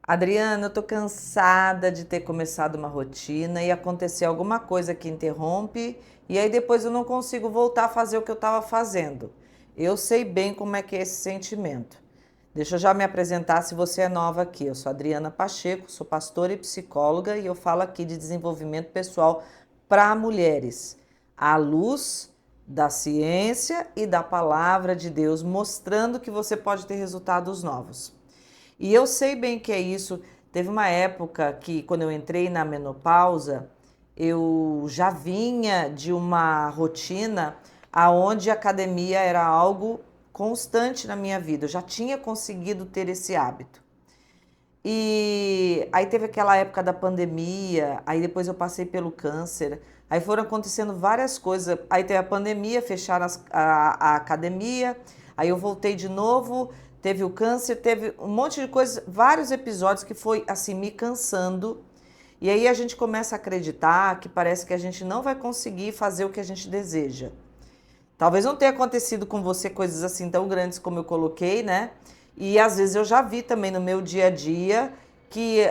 Adriana, eu tô cansada de ter começado uma rotina e acontecer alguma coisa que interrompe e aí depois eu não consigo voltar a fazer o que eu estava fazendo. Eu sei bem como é que é esse sentimento. Deixa eu já me apresentar se você é nova aqui. Eu sou Adriana Pacheco, sou pastora e psicóloga e eu falo aqui de desenvolvimento pessoal para mulheres, à luz da ciência e da palavra de Deus, mostrando que você pode ter resultados novos. E eu sei bem que é isso. Teve uma época que, quando eu entrei na menopausa, eu já vinha de uma rotina aonde a academia era algo constante na minha vida. Eu já tinha conseguido ter esse hábito. E aí teve aquela época da pandemia, aí depois eu passei pelo câncer, aí foram acontecendo várias coisas. Aí teve a pandemia, fecharam a academia, aí eu voltei de novo, teve o câncer, teve um monte de coisas, vários episódios que foi assim me cansando. E aí a gente começa a acreditar que parece que a gente não vai conseguir fazer o que a gente deseja. Talvez não tenha acontecido com você coisas assim tão grandes como eu coloquei, né? E às vezes eu já vi também no meu dia a dia que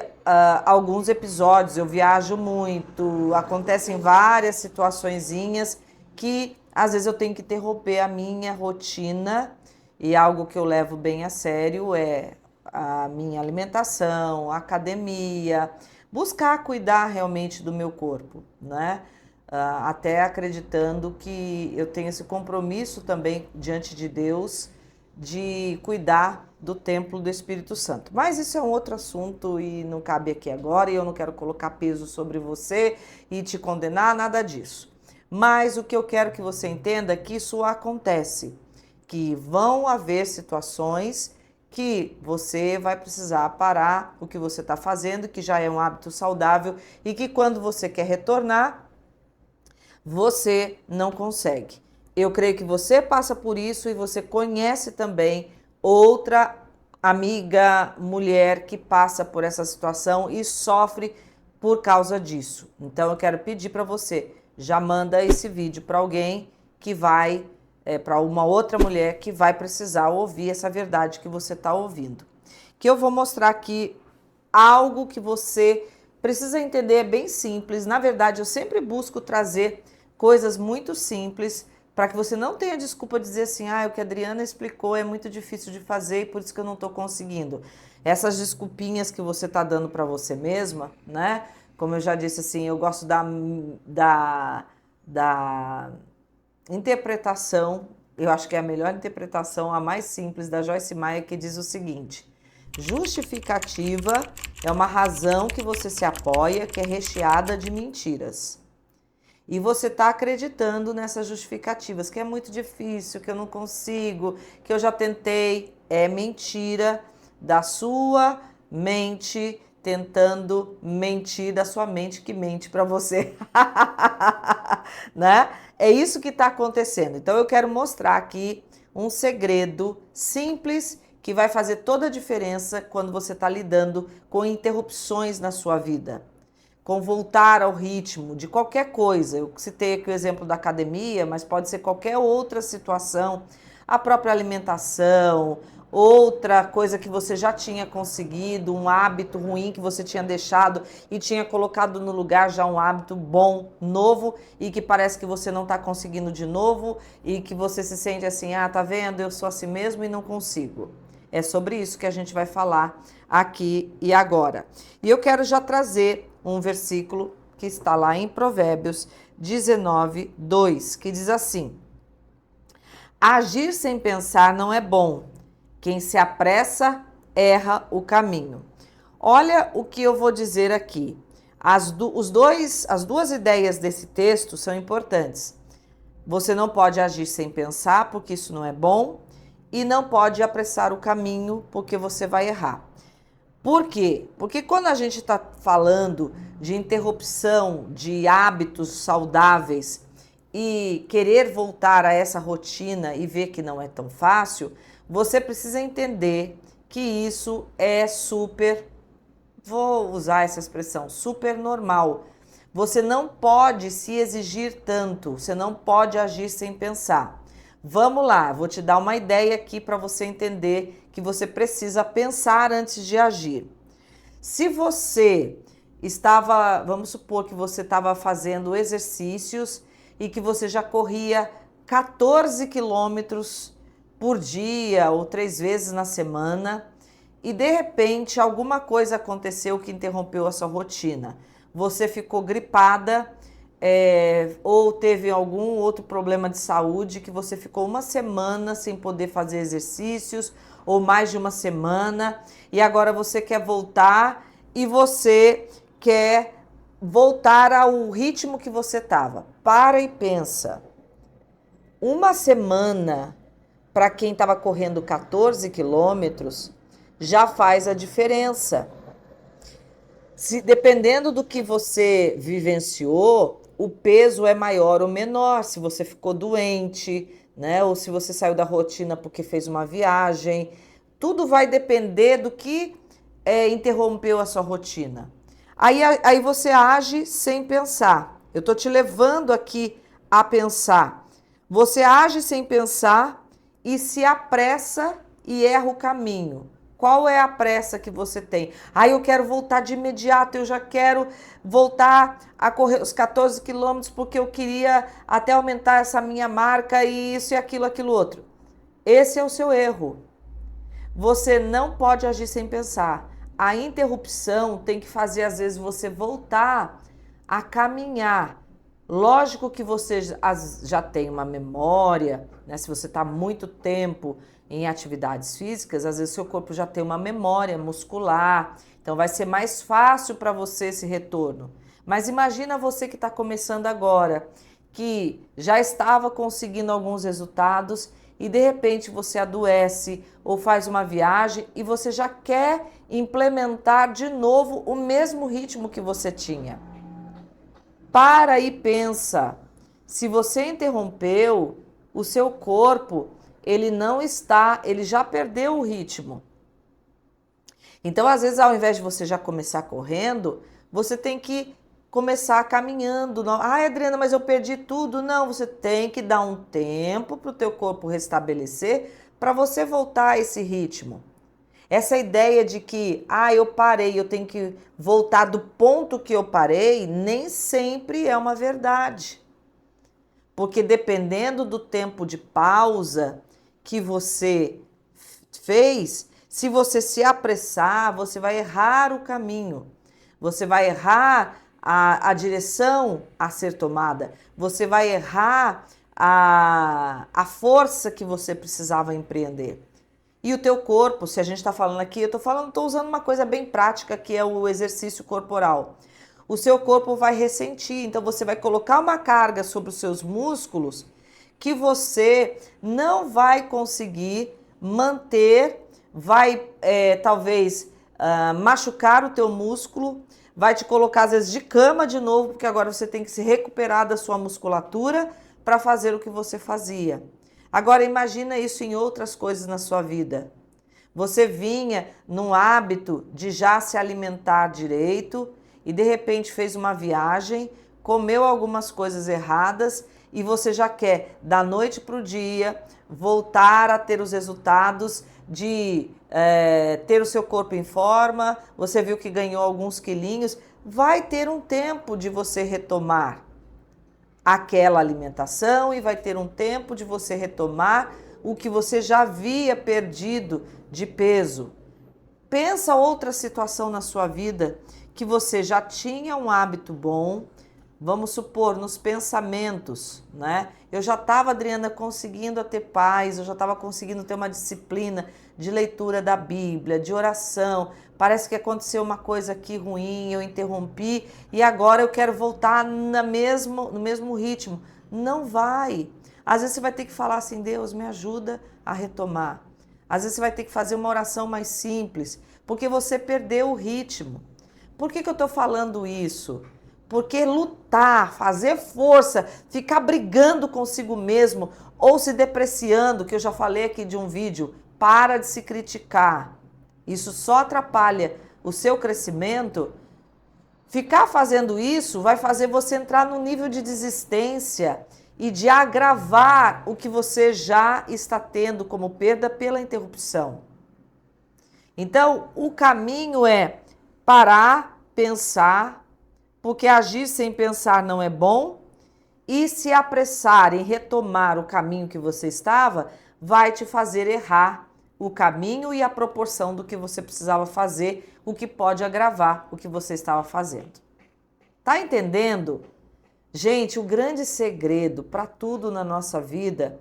alguns episódios eu viajo muito, acontecem várias situaçõezinhas que às vezes eu tenho que interromper a minha rotina e algo que eu levo bem a sério é a minha alimentação, a academia, buscar cuidar realmente do meu corpo, né? Até acreditando que eu tenho esse compromisso também diante de Deus de cuidar do templo do Espírito Santo. Mas isso é um outro assunto e não cabe aqui agora, e eu não quero colocar peso sobre você e te condenar, nada disso. Mas o que eu quero que você entenda é que isso acontece, que vão haver situações que você vai precisar parar o que você está fazendo, que já é um hábito saudável, e que quando você quer retornar, você não consegue. Eu creio que você passa por isso e você conhece também outra amiga, mulher que passa por essa situação e sofre por causa disso. Então eu quero pedir para você, já manda esse vídeo para alguém que vai, para uma outra mulher que vai precisar ouvir essa verdade que você está ouvindo. Que eu vou mostrar aqui algo que você precisa entender, é bem simples. Na verdade, eu sempre busco trazer coisas muito simples para que você não tenha desculpa de dizer assim, o que a Adriana explicou é muito difícil de fazer e por isso que eu não estou conseguindo. Essas desculpinhas que você está dando para você mesma, né? Como eu já disse assim, eu gosto da interpretação, eu acho que é a melhor interpretação, a mais simples da Joyce Meyer, que diz o seguinte: justificativa é uma razão que você se apoia, que é recheada de mentiras. E você está acreditando nessas justificativas, que é muito difícil, que eu não consigo, que eu já tentei. É mentira da sua mente tentando mentir da sua mente que mente para você. Né? É isso que está acontecendo. Então eu quero mostrar aqui um segredo simples que vai fazer toda a diferença quando você está lidando com interrupções na sua vida, com voltar ao ritmo de qualquer coisa. Eu citei aqui o exemplo da academia, mas pode ser qualquer outra situação, a própria alimentação, outra coisa que você já tinha conseguido, um hábito ruim que você tinha deixado e tinha colocado no lugar já um hábito bom, novo, e que parece que você não está conseguindo de novo e que você se sente assim, tá vendo, eu sou assim mesmo e não consigo. É sobre isso que a gente vai falar aqui e agora. E eu quero já trazer um versículo que está lá em Provérbios 19, 2, que diz assim: agir sem pensar não é bom. Quem se apressa erra o caminho. Olha o que eu vou dizer aqui. As duas ideias desse texto são importantes. Você não pode agir sem pensar, porque isso não é bom, e não pode apressar o caminho, porque você vai errar. Por quê? Porque quando a gente está falando de interrupção de hábitos saudáveis e querer voltar a essa rotina e ver que não é tão fácil, você precisa entender que isso é super, vou usar essa expressão, super normal. Você não pode se exigir tanto, você não pode agir sem pensar. Vamos lá, vou te dar uma ideia aqui para você entender que você precisa pensar antes de agir. Se você estava, vamos supor que você estava fazendo exercícios e que você já corria 14 quilômetros por dia ou 3 vezes na semana e de repente alguma coisa aconteceu que interrompeu a sua rotina. Você ficou gripada, ou teve algum outro problema de saúde que você ficou uma semana sem poder fazer exercícios ou mais de uma semana e agora você quer voltar e você quer voltar ao ritmo que você estava. Para e pensa. Uma semana para quem estava correndo 14 quilômetros já faz a diferença. Se dependendo do que você vivenciou, o peso é maior ou menor, se você ficou doente, né? Ou se você saiu da rotina porque fez uma viagem. Tudo vai depender do que interrompeu a sua rotina. Aí você age sem pensar. Eu estou te levando aqui a pensar. Você age sem pensar e se apressa e erra o caminho. Qual é a pressa que você tem? Eu quero voltar de imediato, eu já quero voltar a correr os 14 quilômetros porque eu queria até aumentar essa minha marca e isso e aquilo outro. Esse é o seu erro. Você não pode agir sem pensar. A interrupção tem que fazer, às vezes, você voltar a caminhar. Lógico que você já tem uma memória, né? Se você está muito tempo em atividades físicas, às vezes seu corpo já tem uma memória muscular, então vai ser mais fácil para você esse retorno. Mas imagina você que está começando agora, que já estava conseguindo alguns resultados e de repente você adoece ou faz uma viagem e você já quer implementar de novo o mesmo ritmo que você tinha. Para e pensa. Se você interrompeu, o seu corpo, ele já perdeu o ritmo. Então, às vezes, ao invés de você já começar correndo, você tem que começar caminhando. Adriana, mas eu perdi tudo. Não, você tem que dar um tempo para o teu corpo restabelecer para você voltar a esse ritmo. Essa ideia de que, eu parei, eu tenho que voltar do ponto que eu parei, nem sempre é uma verdade. Porque dependendo do tempo de pausa que você fez, se você se apressar, você vai errar o caminho. Você vai errar a direção a ser tomada. Você vai errar a força que você precisava empreender. E o teu corpo, se a gente está falando aqui, estou usando uma coisa bem prática que é o exercício corporal. O seu corpo vai ressentir, então você vai colocar uma carga sobre os seus músculos que você não vai conseguir manter, vai talvez machucar o teu músculo, vai te colocar às vezes de cama de novo, porque agora você tem que se recuperar da sua musculatura para fazer o que você fazia. Agora imagina isso em outras coisas na sua vida. Você vinha num hábito de já se alimentar direito e de repente fez uma viagem, comeu algumas coisas erradas e você já quer, da noite para o dia, voltar a ter os resultados de ter o seu corpo em forma, você viu que ganhou alguns quilinhos, vai ter um tempo de você retomar aquela alimentação e vai ter um tempo de você retomar o que você já havia perdido de peso. Pensa outra situação na sua vida que você já tinha um hábito bom, vamos supor, nos pensamentos, né? Eu já estava, Adriana, conseguindo ter paz, eu já estava conseguindo ter uma disciplina de leitura da Bíblia, de oração. Parece que aconteceu uma coisa aqui ruim, eu interrompi e agora eu quero voltar no mesmo ritmo. Não vai. Às vezes você vai ter que falar assim, Deus, me ajuda a retomar. Às vezes você vai ter que fazer uma oração mais simples, porque você perdeu o ritmo. Por que eu estou falando isso? Porque lutar, fazer força, ficar brigando consigo mesmo ou se depreciando, que eu já falei aqui de um vídeo, para de se criticar. Isso só atrapalha o seu crescimento. Ficar fazendo isso vai fazer você entrar num nível de desistência e de agravar o que você já está tendo como perda pela interrupção. Então, o caminho é parar, pensar, porque agir sem pensar não é bom, e se apressar em retomar o caminho que você estava, vai te fazer errar o caminho e a proporção do que você precisava fazer, o que pode agravar o que você estava fazendo. Tá entendendo? Gente, o grande segredo para tudo na nossa vida,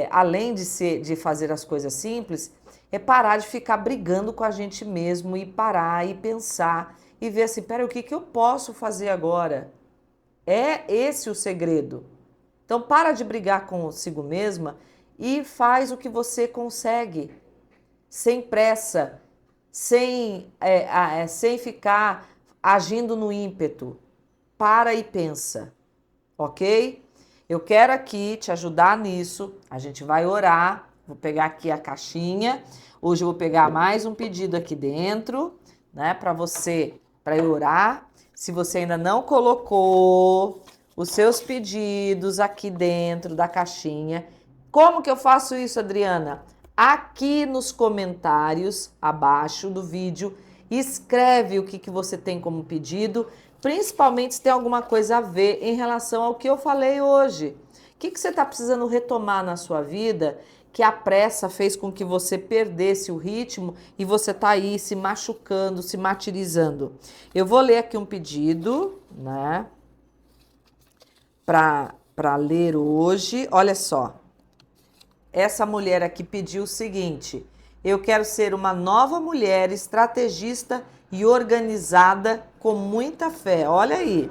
além de fazer as coisas simples, é parar de ficar brigando com a gente mesmo e parar e pensar e ver assim, peraí, o que eu posso fazer agora? É esse o segredo. Então para de brigar consigo mesma e faz o que você consegue, sem pressa, sem ficar agindo no ímpeto. Para e pensa, ok? Eu quero aqui te ajudar nisso. A gente vai orar. Vou pegar aqui a caixinha. Hoje eu vou pegar mais um pedido aqui dentro, né, para eu orar. Se você ainda não colocou os seus pedidos aqui dentro da caixinha, como que eu faço isso, Adriana? Aqui nos comentários abaixo do vídeo, escreve o que você tem como pedido, principalmente se tem alguma coisa a ver em relação ao que eu falei hoje. O que você está precisando retomar na sua vida que a pressa fez com que você perdesse o ritmo e você está aí se machucando, se martirizando? Eu vou ler aqui um pedido, né, para ler hoje. Olha só. Essa mulher aqui pediu o seguinte: eu quero ser uma nova mulher estrategista e organizada com muita fé. Olha aí,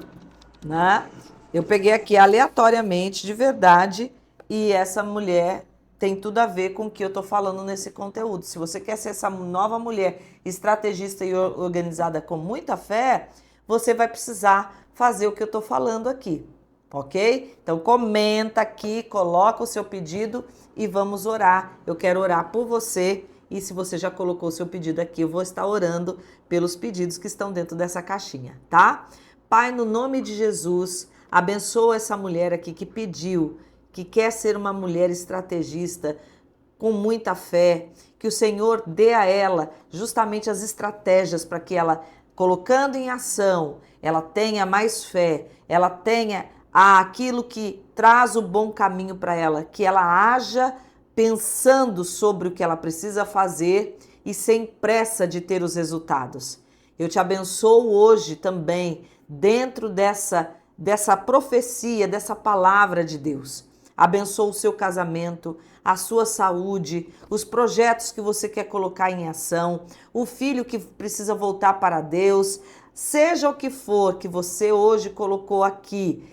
né? Eu peguei aqui aleatoriamente, de verdade, e essa mulher tem tudo a ver com o que eu tô falando nesse conteúdo. Se você quer ser essa nova mulher estrategista e organizada com muita fé, você vai precisar fazer o que eu tô falando aqui. Ok? Então comenta aqui, coloca o seu pedido e vamos orar. Eu quero orar por você e se você já colocou o seu pedido aqui, eu vou estar orando pelos pedidos que estão dentro dessa caixinha, tá? Pai, no nome de Jesus, abençoa essa mulher aqui que pediu, que quer ser uma mulher estrategista com muita fé, que o Senhor dê a ela justamente as estratégias para que ela, colocando em ação, ela tenha mais fé, ela tenha aquilo que traz o bom caminho para ela, que ela haja pensando sobre o que ela precisa fazer e sem pressa de ter os resultados. Eu te abençoo hoje também dentro dessa profecia, dessa palavra de Deus. Abençoo o seu casamento, a sua saúde, os projetos que você quer colocar em ação, o filho que precisa voltar para Deus, seja o que for que você hoje colocou aqui,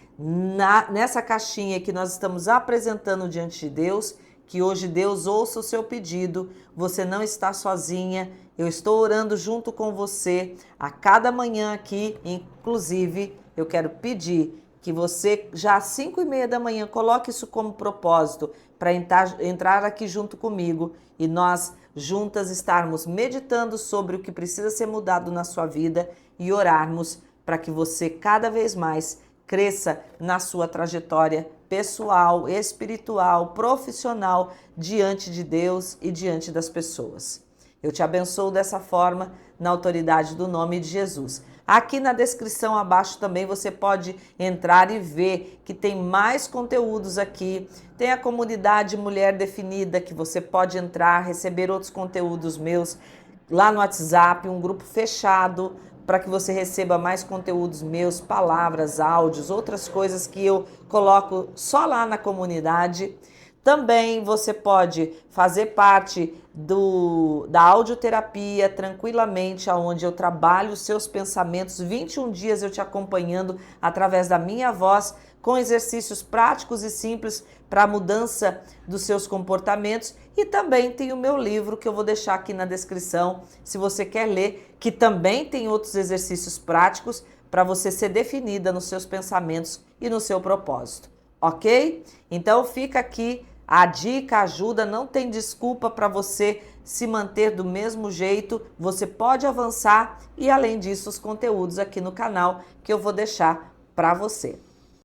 nessa caixinha que nós estamos apresentando diante de Deus, que hoje Deus ouça o seu pedido, você não está sozinha, eu estou orando junto com você a cada manhã aqui, inclusive eu quero pedir que você já às 5:30 da manhã coloque isso como propósito para entrar aqui junto comigo e nós juntas estarmos meditando sobre o que precisa ser mudado na sua vida e orarmos para que você cada vez mais cresça na sua trajetória pessoal, espiritual, profissional, diante de Deus e diante das pessoas. Eu te abençoo dessa forma, na autoridade do nome de Jesus. Aqui na descrição abaixo também você pode entrar e ver que tem mais conteúdos aqui. Tem a comunidade Mulher Definida, que você pode entrar, receber outros conteúdos meus lá no WhatsApp, um grupo fechado, para que você receba mais conteúdos meus, palavras, áudios, outras coisas que eu coloco só lá na comunidade. Também você pode fazer parte da audioterapia tranquilamente, onde eu trabalho os seus pensamentos, 21 dias eu te acompanhando através da minha voz, com exercícios práticos e simples para a mudança dos seus comportamentos. E também tem o meu livro que eu vou deixar aqui na descrição, se você quer ler, que também tem outros exercícios práticos para você ser definida nos seus pensamentos e no seu propósito, ok? Então fica aqui a dica, a ajuda, não tem desculpa para você se manter do mesmo jeito, você pode avançar e além disso os conteúdos aqui no canal que eu vou deixar para você.